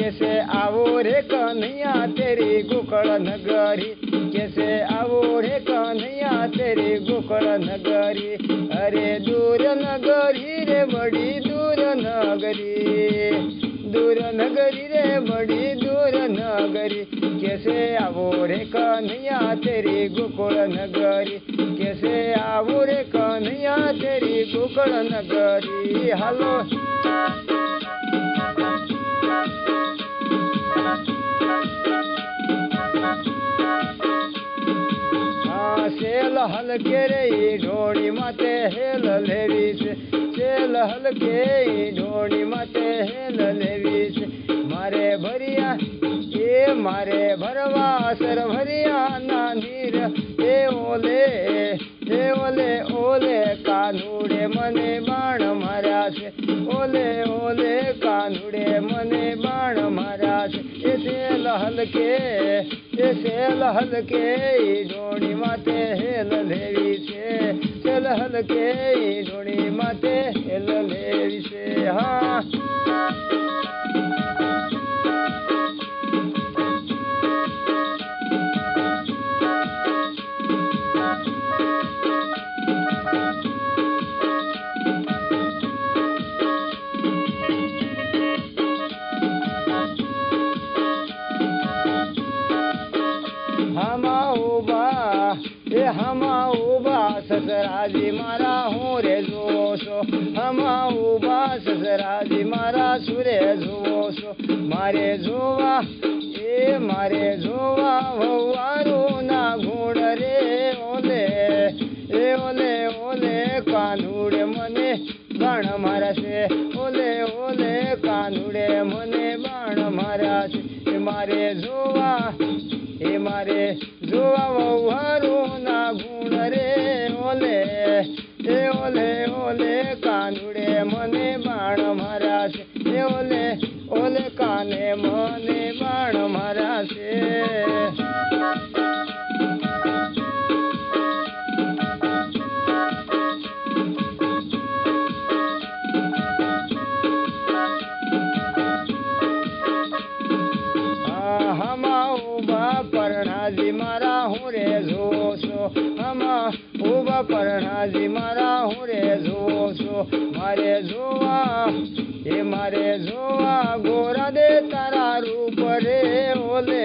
कैसे आवो रे कन्हैया तेरी गोकुल नगरी, कैसे आवो रे कन्हैया तेरी गोकुल नगरी। अरे दूर नगरी रे बड़ी दूर नगरी, दूर नगरी रे बड़ी दूर नगरी। कैसे आवो रे कन्हैया तेरी गोकुल नगरी, कैसे आवो रे कन्हैया तेरी गोकुल नगरी। हालो सेल हलके रे ढोड़ी माते हेल लेवीस, सेल हलके ढोड़ी माते हेल लेवीस। मारे भरिया ए मारे भरवा सर भरिया ना नीर, ए ओले ओले कानूड़े मने बाण मारा से, ओले ओले कानूड़े मने बाण मारा से। ए सेल हलके ढोड़ी माते हेल लेवी से, सेल हलके ढोड़ी माते हेल लेवी से। हाँ हमा उबा ससराजी मारा हूँ रे जोशो, हमा उबा ससराजी मारा सुरे जोशो। मारे जोवा ए मारे जोवा भवारू ना गुण रे ओले, ए ओले ओले कानूड़े मने बाण मारा से, ओले ओले कानूड़े मने बाण मारा से। मारे जोवा ए मारे जोवा भवारू ना गुण रे ओले, ए ओले ओले कानूड़े मने बाण मारा से, ए ओले ओले काने मने बाण मारा से। परणाजी मारा हूँ रे जोशो, हमा उबा परणाजी मारा हूँ रे जोशो। मारे जोवा ए मारे जोवा गोरा दे तारा रूप रे ओले,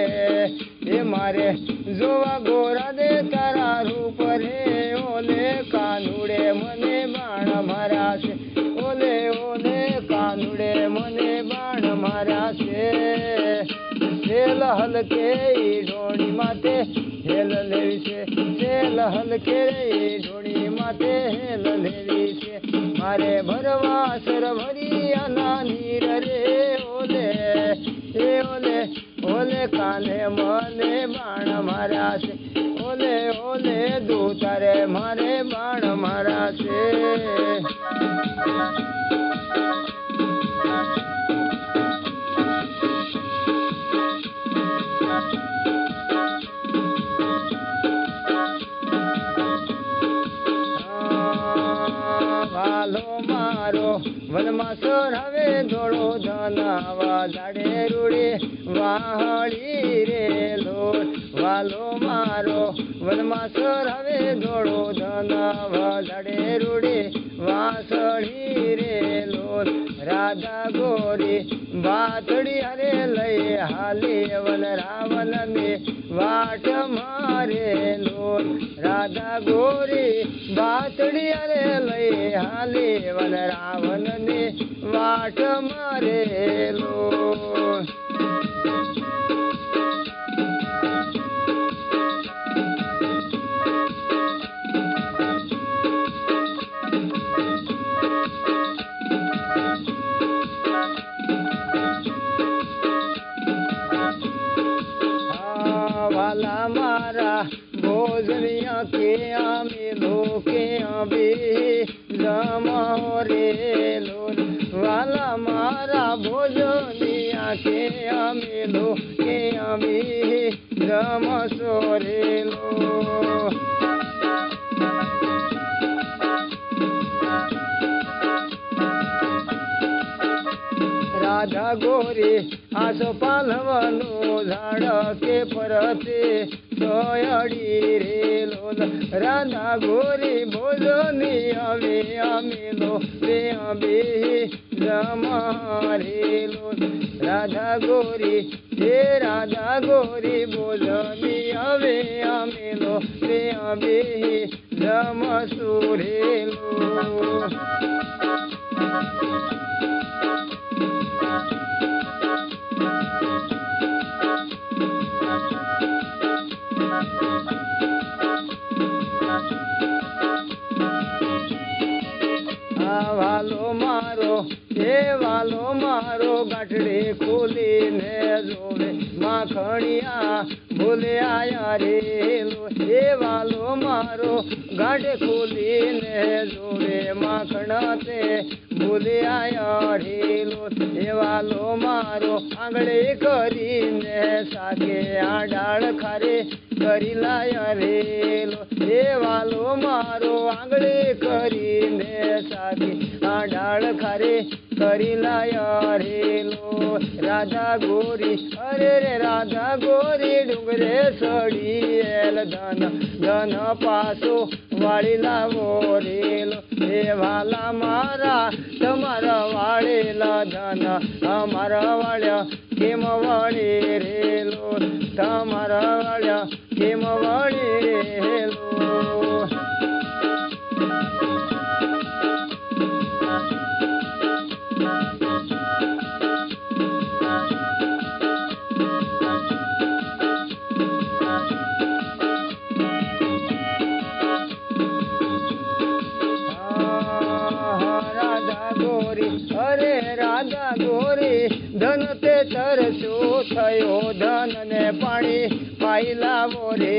ए मारे जोवा गोरा दे तारा रूप रे ओले कानूड़े मने बाण मारा से, ओले ओले कानूड़े मने बाण मारा से। सेल हलके ढोड़ी माते हेल लेवी से, सेल हलके ढोड़ी माते हेल लेवी से। मारे भरवा सर भरिया ना नीर रे ओले, ए ओले ओले काने मने बाण मारा से, ओले ओले दूतारे मारे बाण मारा से। वनमासोर हवे धोड़ो धनावा लाडे रूड़े वाहड़ी रे लोर, वालो मारो वनमासोर हवे धोड़ो धनावा लाडे रूड़े वासड़ी रे लोर। राधा गोरी बातड़ी हरे लय हाले वन रावण ने वाट मारे लोर, राधा गोरी बातड़ी हरे लय हाले वन रावण ने वाट मारे लोर। वाला मारा भोजनिया के आमे लोके आबे जमा रे लोल, वाला मारा भोजनिया के आमे लोके आबे जमा सोरे लो। રાધા ગોરી આસો પાલવનું ઝાડ કે ફરતે સોયડી રે લોલ રાધા ગોરી ભોજની હવે અમેલો બે બે જમારે લોલ રાધા ગોરી હે રાધા ગોરી ભોજની હવે અમેલો બે બે જમસુરેલો વાલો મારો હે વાલો મારો ગાંઠડે ખોલીને જોવે માખણિયા ભૂલે આયા રે હે વાલો મારો ગાંઠે ખોલીને જોવે માખણ તે ભૂલે આયા રેલો હે વાલો મારો આંગળે કરીને સાકે આ ડાળ ખારે કરી લાયા રેલો હે વાલો મારો આંગળે કરીને સાકે આ ડાળ ખારે કરી લાયા રેલો રાધા ગોરી અરે રે રાધા ગોરી ડુંગરે સડી એલ ધન ધન પાસો વાળી લાવો રેલો હે વાલા મારા તમારા વાળેલા ધન અમારા વાળ્યા કેમ વળી રેલો તમારા વાળ્યા કેમ વળી રેલો અરે રાધા ગોરી ધન તે તરસો થયો ધન ને પાણી પાઈ લાવો રે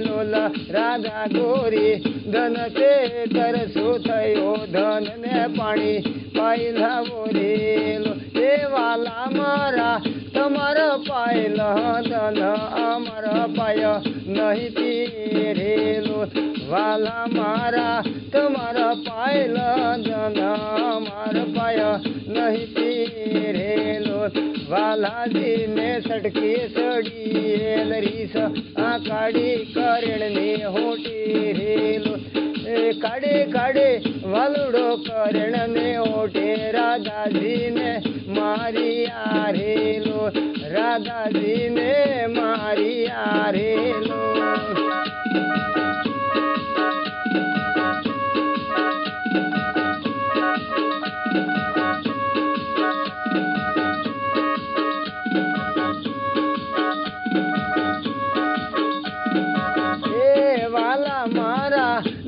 લોલ રાધા ગોરી ધન તે તરસો થયો ધન ને પાણી પાઈ લાવો રે લો એ વાલા મારા તમારા પાયલા ધન અમારા પાય નહીં પી રેલો વાલા મારા તમારા પાયલા ધન અમારા પાય નહીં પી રેલો વાલાજી ને સડકી સડી રીસ આ કાઢી કરણ ને હોટી રેલો કાઢે કાઢે વાલુડો કરણ ને ઓટે રાધાજી ને મારી આરેલો રાધાજી ને મારી આરેલો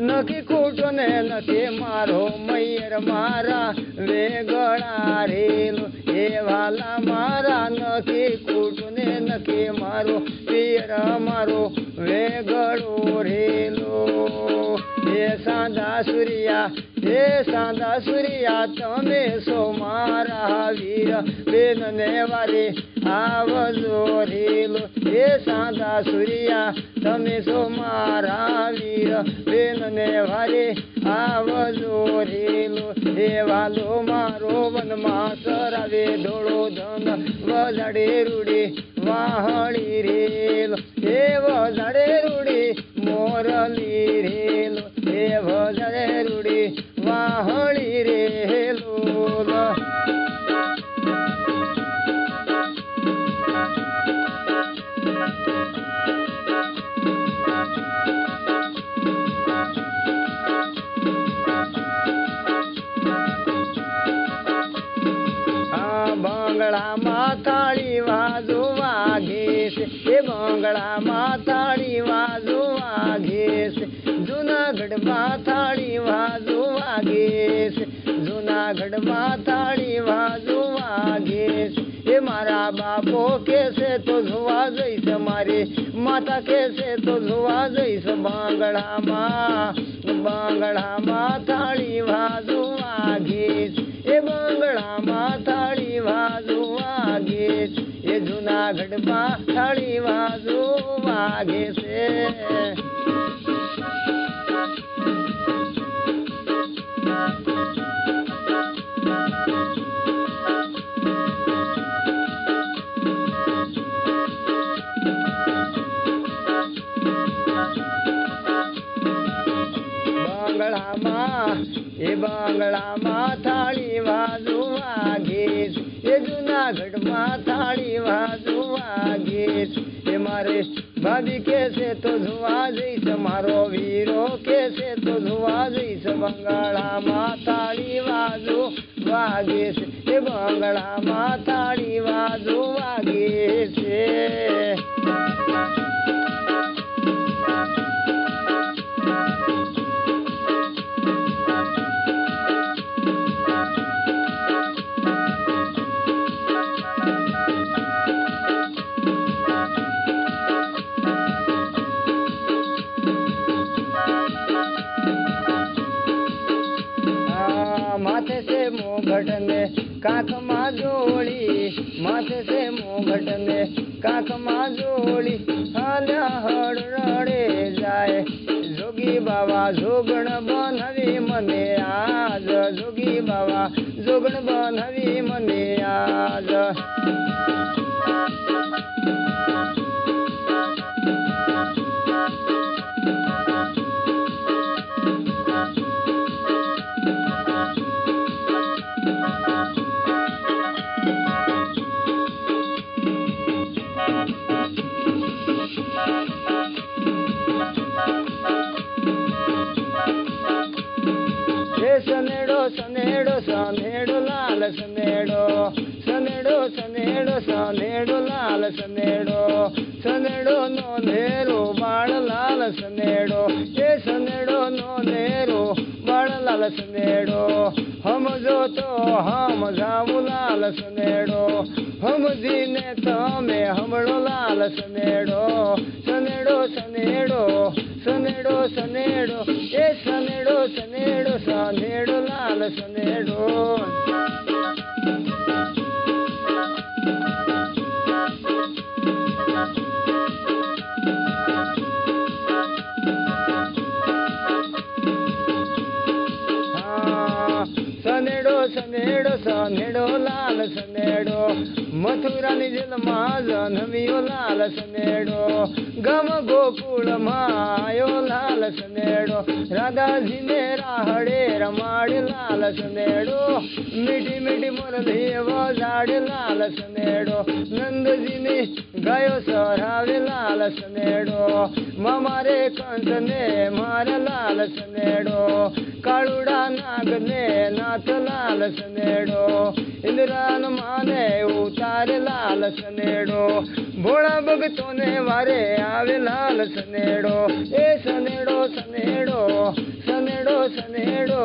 નખી કૂટો ને નથી મારો મૈયર મારા વેગળા રેલો એ વાલા મારા નખી કૂટો ને નથી મારો પિયર મારો વેગળો રેલો એ સાંધા સૂર્યા તમે સો મારા વીર બેન ને વારે આવજો રેલો એ સાંધા સૂર્યા તમે સો મારા વીર બેન ને વારે આવજો રેલો એ વાલો મારો વનમાં સરાવે ધોળો ધન વજાડે રૂડી વાહળી રેલો એ વજાડે રૂડી મોરલી રેલો એ વજાડે રૂડી વાહળી રેલો બંગળામાં થાળી વાજવા ઘેસ એ બંગળામાં થાળી વાજવા ઘેસ જુનાગઢમાં થાળી વાજવા ઘેસ જુનાગઢમાં થાળી વાજવા ઘેસ એ મારા બાપો કેસે તો જોવા જઈશ મારે માતા કેસે તો જોવા જઈશ બંગળામાં થાળી વાજવા ઘેસ એ બંગળામાં થાળી વાજવા ઘેસ એ જુનાગઢમાં થાળી વાજવા ઘેસે એ જુનાગઢમાં થાળી વાજવા ગીત એ મારે ભાભી કેસે તો જોવા જઈશ મારો વીરો કેસે તો જોવા જઈશ બંગાળામાં થાળી વાજો વાગે છે એ બંગાળામાં થાળી વાજો વાગે છે माथे से मोघट ने काख मां जोड़ी माथे से मोघट ने काख मां जोड़ी हाल्या हड़ रड़े जाए जोगी बाबा जोगण बनवी मने आज जोगी बाबा जोगण बनवी मने आज सनेड़ो सनेड़ो सनेड़ो लाल सनेड़ो सनेड़ो सनेड़ो सनेड़ो लाल सनेड़ो सनेड़ो नो नेरो बाळ लाल सनेड़ो ए सनेड़ो नो नेरो बाळ लाल सनेड़ो हम जो तो हम जाऊ लाल सनेड़ो हम जीने तमे हमड़ो लाल सनेड़ो सनेड़ो सनेड़ो सनेड़ो सनेड़ो ए सनेड़ो सनेड़ो सनेड़ो लाल सनेड़ो सनेड़ो सनेड़ो सनेड़ो लाल सनेड़ो मथुरा निजल जनमियो लाल सनेड़ो गम गोकुल मायो लाल सनेड़ो राधा जी ने राहड़े रमाड़े लाल सनेड़ो मीठी मीठी मुरली वजाड़े लाल सनेड़ो नंद जी ने गायो सरावे लाल सनेड़ो मारे कंस ने मार लाल सनेड़ो कालुड़ा नाग ने नाथ लाल सनेड़ो इंद्रान माने उतार लाल सनेड़ो भोला भगतों ने वारे आवे लाल सनेड़ो ए सनेड़ो सनेड़ो सनेड़ो सनेड़ो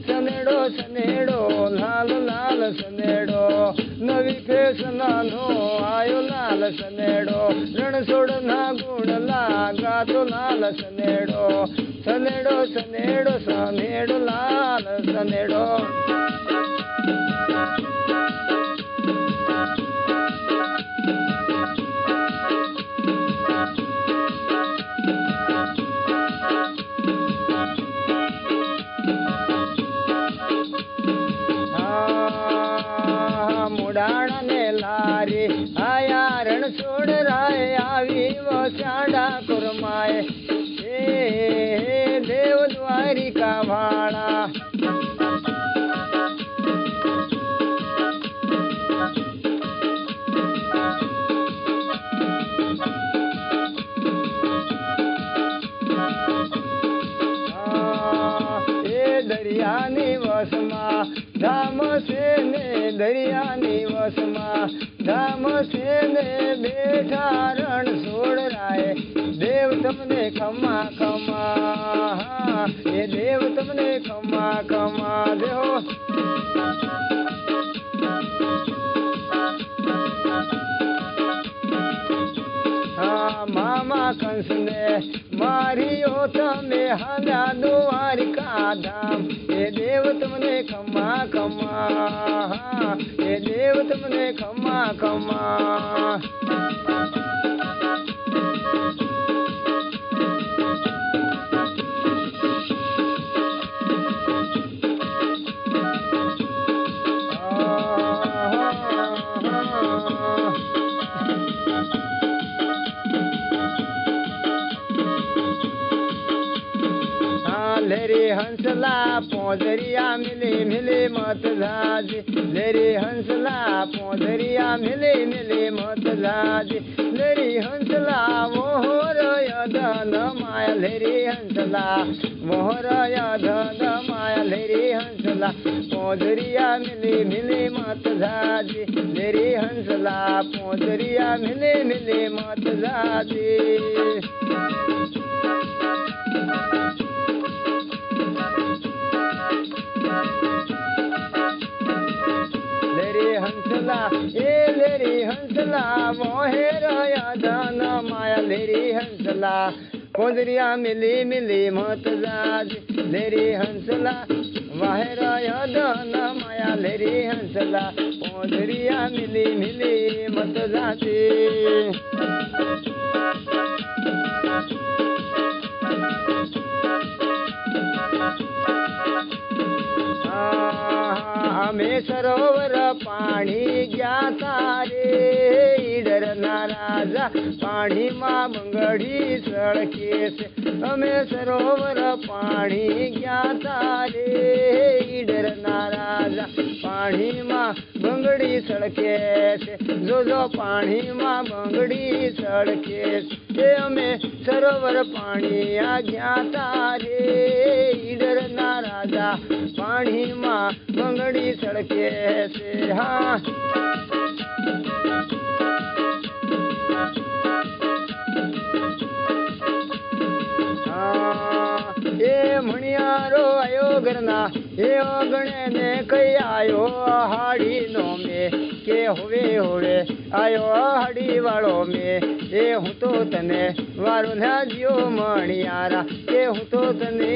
सनेड़ो सनेड़ो लाल लाल सनेड़ो नवी फैसला नो आयो लाल सनेड़ो रण छोड़ना गुण लागा तो लाल सनेड़ो सनेड़ो सनेड़ो सनेड़ो लाल सनेड़ो मुडाणा ने लारे आया रण छोड़ राय आवी वो चांडा कुरमाए हे देव द्वारी का भाड़ा दरिया निवसमा धाम से ने दरिया निवसमा धाम से ने बेठा रण छोड़ राय देव तुमने खमा खमा ये देव तुमने खमा खमा देहो मामा कंस ने मारियो तमे हाल्या द्वारिका धाम ये देव तुमने खमा खमा ये देव तुमने खमा खमा लेरी हंसला पोजरिया मिली मिली मत झाजी लेरी हंसला मिली मिली मत जाजी लेरी हंसला मोहर धन माया लेरी हंसला मोहर धन माया लेरी हंसला पोदरिया मिली मिली मत जाजी लेरी हंसला पोदरिया मिली मिली मत जाजी लेरी हंसला मोहेर धन माया लेरी हंसला पोदरिया मिली मिली मत जाजी लेरी हंसला वाहेर धन माया लेरी हंसला पोदरिया मिली मिली मत जाजी हमें सरोवर पाणी ज्ञाता रे ईडर नाराजा पाणी मा बंगड़ी सड़के से हमें सरोवर पाणी ज्ञाता रे ईडर नाराजा पाणी मा बंगड़ी सड़के से जो पाणी मा बंगड़ी सड़के से हमें सरोवर पाणी ज्ञाता रे ईडर नाराजा पाणी मा बंगड़ी सड़के से हाँ ये मणियारो आयो गरना ये गणे ने कई आयो हाड़ी नो में के होवे होवे आयो हाड़ी वालो में ये हूँ तो तने वारो ना जियो मणियारा के हूँ तो तने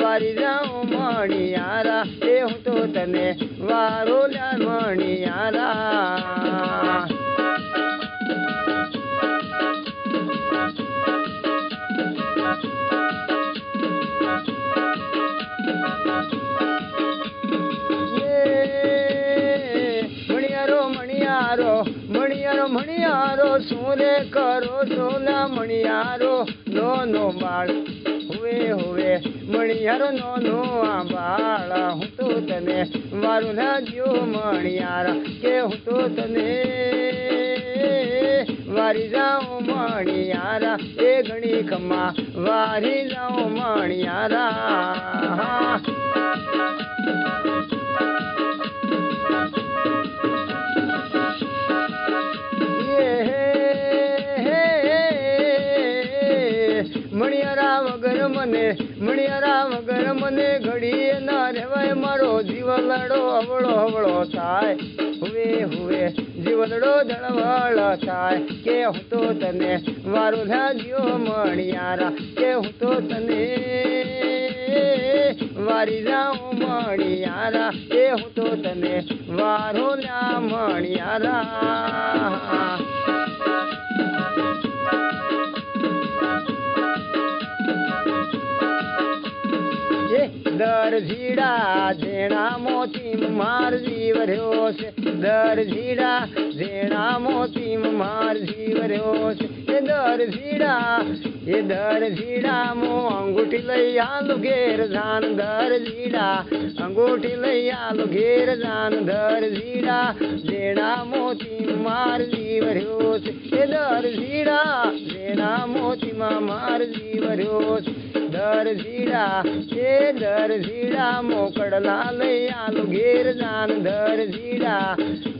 वारी जाऊं मणियारा ये हूँ तो तने वारो ल्या मणियारा मणियारो सूरे करो सोला मणियारो नो नो बाळ हुए हुए मणियारो नो नो बाळ हूँ तो तने वारू ना जियो मणियारा के हूँ तो तने वारी जाऊं मणियारा ए घणी खम्मा वारी जाऊं मणियारा मणियारा वगर मने घड़ी ना रेवाय मारो जीवलड़ो अवड़ो अवड़ो थाय हुए हुए जीवलड़ो दळवळ थाय के हूँ तो तने वारो लाज्यो मणियारा के हूँ तो तने वारी जाऊं मणियारा के हूँ तो तने वारो ल्या मणियारा दर झीड़ा जेना मोती मार जीव रह्यो से दर झीड़ा जेना मोती मार जीव रह्यो से ये दर झीड़ा मो अंगूठी लई आलू घेर जान दर झीड़ा अंगूठी लई आलू घेर जान दर झीड़ा जेना मोती मार जीव रह्यो से ये दर झीड़ा जेना मोती मार जीव रह्यो से दर झीड़ा मोकड़ला लई आलू घेर जान दर झीड़ा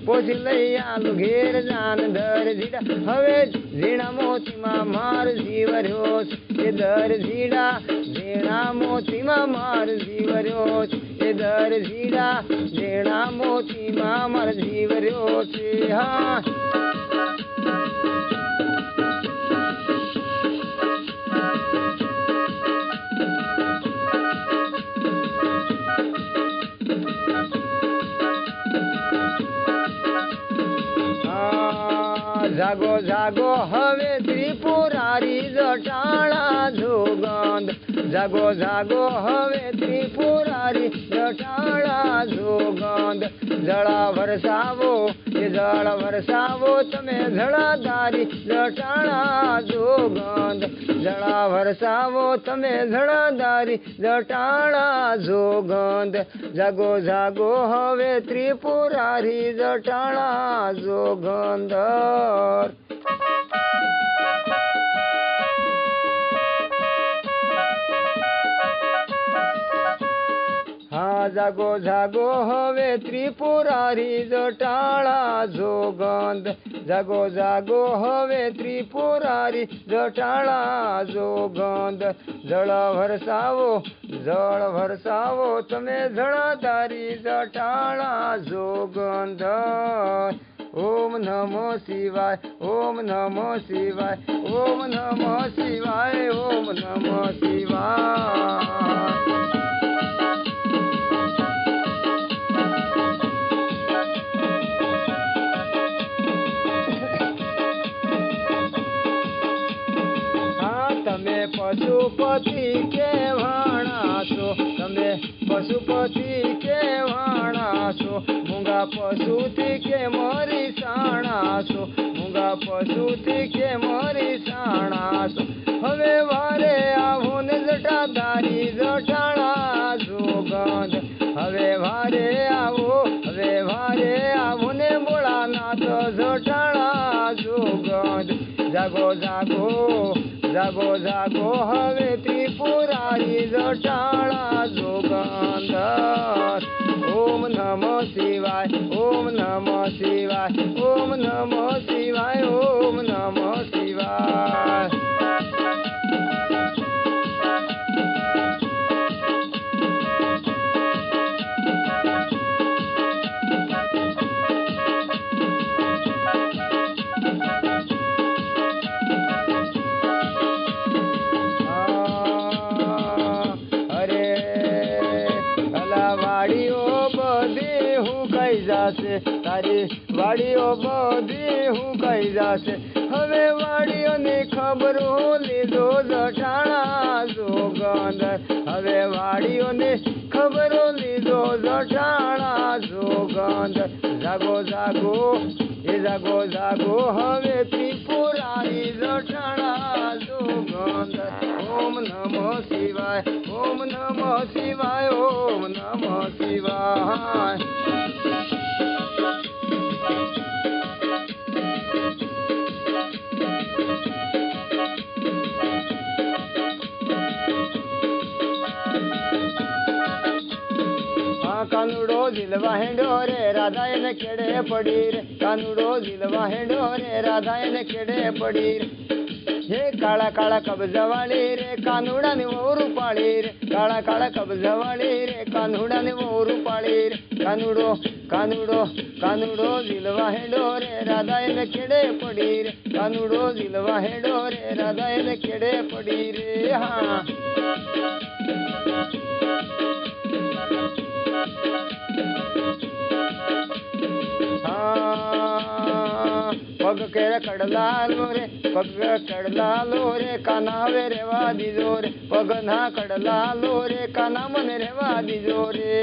पोछ लई आलू घेर जान दर झीड़ा हवे झीड़ा मोती मार जीवरोस ये दर झीड़ा झीड़ा मोती मार जीवरोस ये दर झीड़ा झीड़ा मोती मार जीवरोस हाँ जागो जागो हवे त्रिपुरारी जटाळा जोगंद जागो जागो हवे त्रिपुरारी जटाळा जोगंद जळा वरसावो એ જળ વરસાવો તમે જળાધારી જટાણા જોગંધ જળા વરસાવો તમે જળાધારી જટાણા જોગંધ જાગો જાગો હવે ત્રિપુરારી જટાણા જોગંધર હા જાગો જાગો હવે ત્રિપુરારી જટાળા જોગંધ જાગો જાગો હવે ત્રિપુરારી જટાળા જોગંધ જળ વરસાવો તમે જળાધારી જટાળા જોગંધ ઓમ નમો શિવાય ઓમ નમો શિવાય ઓમ નમો શિવાય ઓમ નમો શિવાય તમે પશુપતિ કેવાણા છો તમે પશુપતિ કેવાણા છો મૂંગા પશુથી કે મરી સાણા છો મૂંગા પશુથી કે મરી સાણા છો હવે વારે આવો ને જટાધારી જટાણા જોગંધ હવે વારે આવો ને ભોળાનાથ જટાણા જોગંધ જાગો જાગો જાગો જાગો હવે ત્રિપુરારી જટાળા જોગંધર ઓમ નમો શિવાય ઓમ નમો શિવાય ઓમ નમો શિવાય ઓમ નમો શિવાય તારી વાડીઓ બધી હું કઈ જશે હવે વાડીઓની ખબરો લીધો જટાણા જોગંધ હવે વાડીઓની ખબરો લીધો જટાણા જોગંધ જાગો જાગો એ જાગો જાગો હવે ત્રિપુરારી જટાણા જોગંધ ઓમ નમો શિવાય ઓમ નમો શિવાય ઓમ નમો શિવાય કાનુડો ઝીલવા હેડો રે રાધા એને કેડે પડી રે કાનુડો ઝીલવા હેડો રે રાધા એને કેડે પડી રે હે કાળા કાળા કબજવાળી રે કાનુડાની વહુ પાળી રે કાળા કાળા કબજવાળી રે કાનુડાની વહુ પાળી રે કાનુડો કાનુડો કાનુડો ઝીલવા હેડો રે રાધા એને કેડે પડી રે કાનુડો ઝીલવા હેડો રે રાધા એને કેડે પડી રે હા પગ કેરે કડલાલો રે પગ કડલાલો રે કાના હવે રેવા દીધો રે પગ ના કડલાલો રે કાના મને રેવા દીધો રે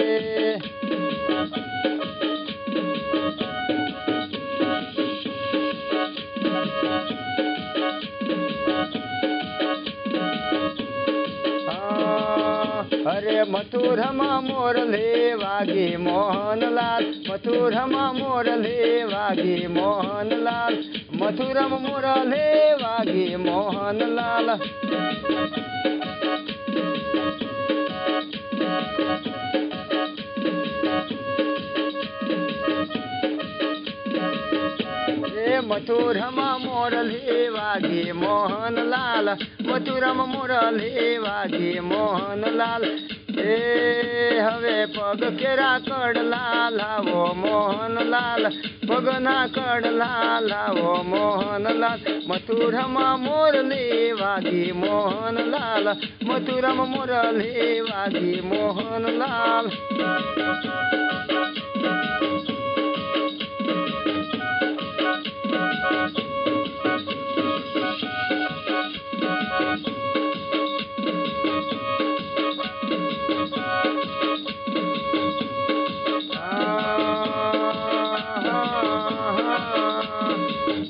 અરે મથુરમાં મોરલે વાગી મોહનલાલ મથુરમાં મોરલે વાગી મોહનલાલ મથુરમાં મોરલે વાગી મોહનલાલ મથુરમાં મોરલે વાગી મોહનલાલ મથુરમાં મોરલે વાગી મોહનલાલ એ હવે પગ કેરા કડલા લાવો મોહનલાલ પગના કડલા લાવો મોહનલાલ મથુરમાં મોરલે વાગી મોહનલાલ મથુરમાં મોરલે વાગી મોહનલાલ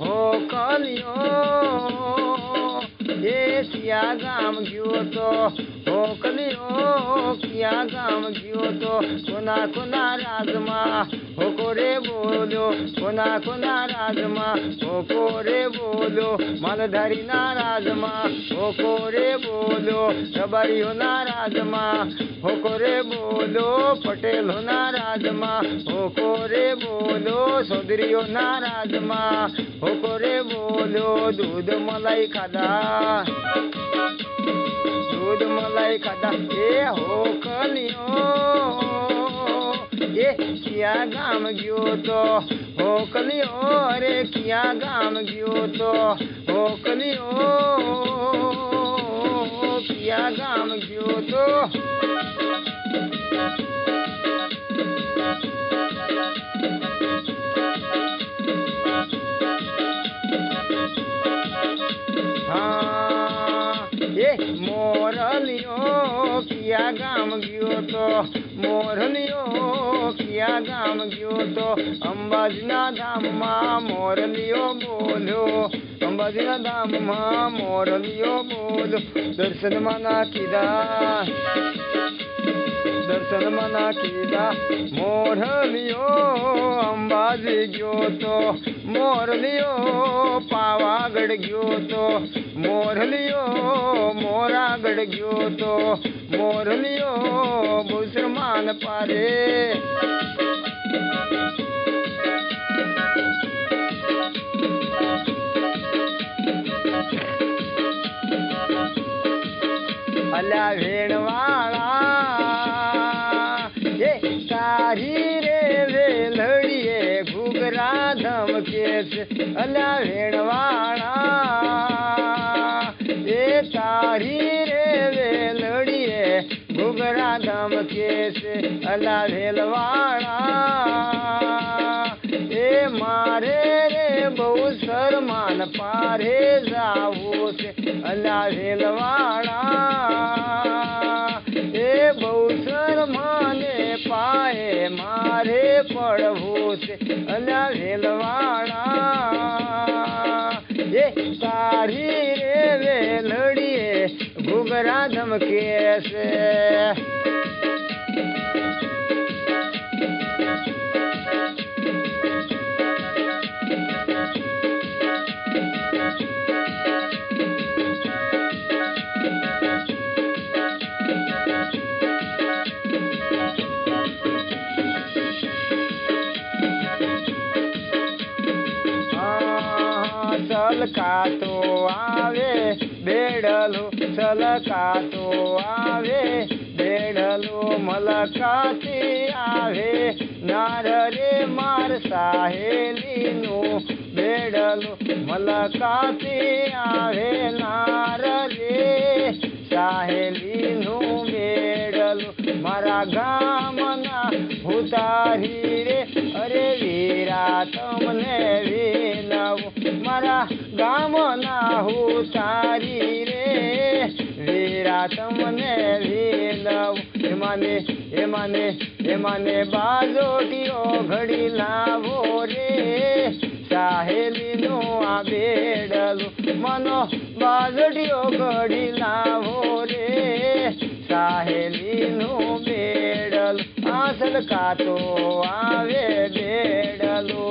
હો કલિયો એ સિયા ગામ ગયો તો હો કલિયો કિયા ગામ ગયો તો કોના કોના રાજમાં હો કોરે બોલ્યો કોના કોના રાજમાં હો કોરે બોલ્યો માલધારીના રાજમાં હો કોરે બોલ્યો રબારીઓના રાજમાં હો કોરે બોલ્યો પટેલોના રાજમાં હો કોરે બોલ્યો ચૌધરીઓના રાજમાં હો કોરે બોલ્યો દૂધ મલાઈ ખાધા दूध मलाई खाधा ए हो कलियो ए किया गाम गयो तो हो कलियो रे किया गाम गयो तो हो कलियो किया गाम गयो तो मोरलियो किया गाम गयो तो मोरलियो किया गाम गयो तो अंबाजीना धाम में मोरलियो बोलो अंबाजीना धाम में मोरलियो बोलो दर्शन मना कीधा दर्शन मना कीधा मोरलियो अंबाजी गयो तो मोरलियो पावागढ़ गयो तो मोरलियो मोरागढ़ गयो तो मोरलियो मुसलमान पारे अला भेड़वाड़ा ये तारी रे वेलड़िए घुघरा धमके से अला भेड़वाड़ा ये तारी रे वेलड़िए घुघरा धमके से अला भेलवाड़ा ये मारे रे बहु शरमान पारे जाओ से अला भेलवाड़ा ये बहु शरमाने पाए मारे पड़भू से अला भेलवाड़ा ये तारी रे वेलड़िए घुघरा धमके से छलका तो आवे बेड़लो छलका तो आवे बेड़लो मलकाती आवे नार रे मार साहेली नो बेड़लो मलकाती आवे नार रे साहेली नो बेड़लो मारा गामना उतारी रे अरे वीरा तमने विनव मारा गामना उतारी रे वीरा तमने विनव एमाने बाजोटियो घड़ी लावो रे साहेली नो आ बेड़लो मनो बाजोटियो घड़ी लावो रे साहेली नो बेड़लो आसल का तो आवे बेड़लो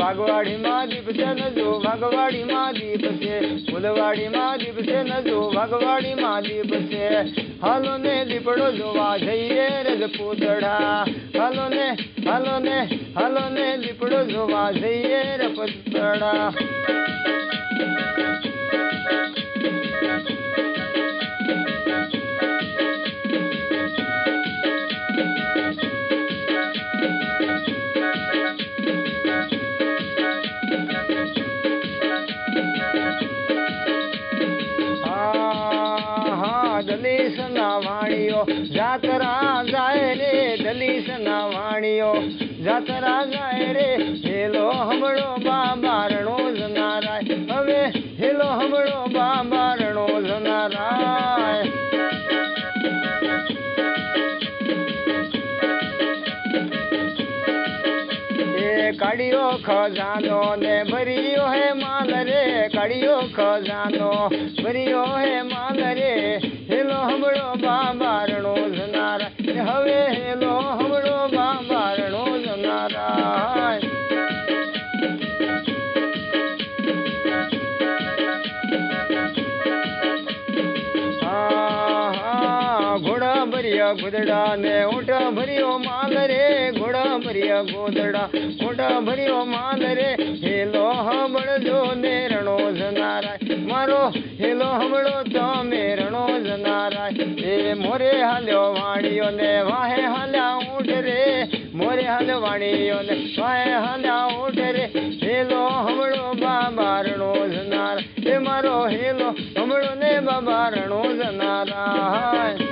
भागवाड़ी माँ दीप से न जो भगवाड़ी माँ दीप से फुलवाड़ी माँ दीप से न जो भगवाड़ी माँ दीप से हलो ने दीपड़ो जो वाझइये रजपूतड़ा हलो ने दीपड़ो जो वाझइये रजपूतड़ा દલીસના વાણીઓ જાતરા જાય રે દલીસના વાણીઓ જાતરા જાય રે હેલો હમણો બાબારણો જનારાય હવે હેલો હમણો બાબારણો જનારાય કાળિયો ખજાનો ને ભર્યો હે માલ રે કાળિયો ખજાનો ભર્યો હે માલ રે હેલો હમણો બાબારણો જનારાય હવે હેલો હમણો બાબારણો જનારાય ઘોડા ભર્યા ગોદડા ને ઊંટા ભર્યો માલ રે ઘોડા ભર્યા ગોદડા ઊંટા ભર્યો માલ રે હેલો હમણો ને રણો જનારાય મારો હેલો હમણો તમે રણો જનારાય એ મોરે હાલ્યો વાણીઓ ને વાહે હાલ્યા ઊંટ રે મોરે હાલ્યો વાણીઓ ને વાહે હાલ્યા ઊંટ રે હેલો હમણો બાબા રણો જનારાય એ મારો હેલો હમણો ને બાબા રણો જનારાય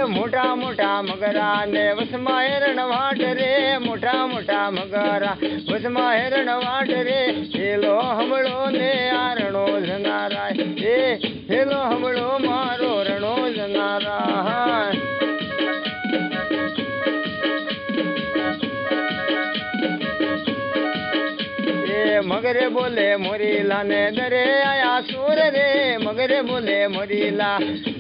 મોટા મોટા મગરા ને વસમાં હેરણ વાટ રે મોટા મોટા મગરા વસમાં હેરણ વાટ રે હેલો હમણો ને આ રણો જનારાય એ હેલો હમણો મારો રણો જનારાય મગરે બોલે મોરીલા ને દરે આયા સુર રે મગરે બોલે મોરીલા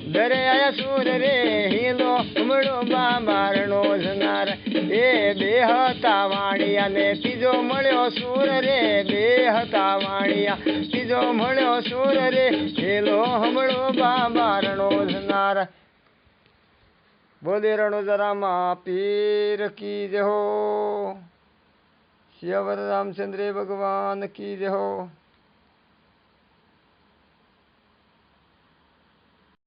દરે આયા સુર રે હેલો હમણો બાબારણો જનાર એ બે હતા વાણિયા ને ત્રીજો મળ્યો સુર રે બે હતા વાણિયા ત્રીજો મળ્યો સુર રે હેલો હમણો બાબારણો જનાર બોલે રણોજરામાં પીર કી જય હો સિયાવર રામચંદ્ર ભગવાન की जय हो।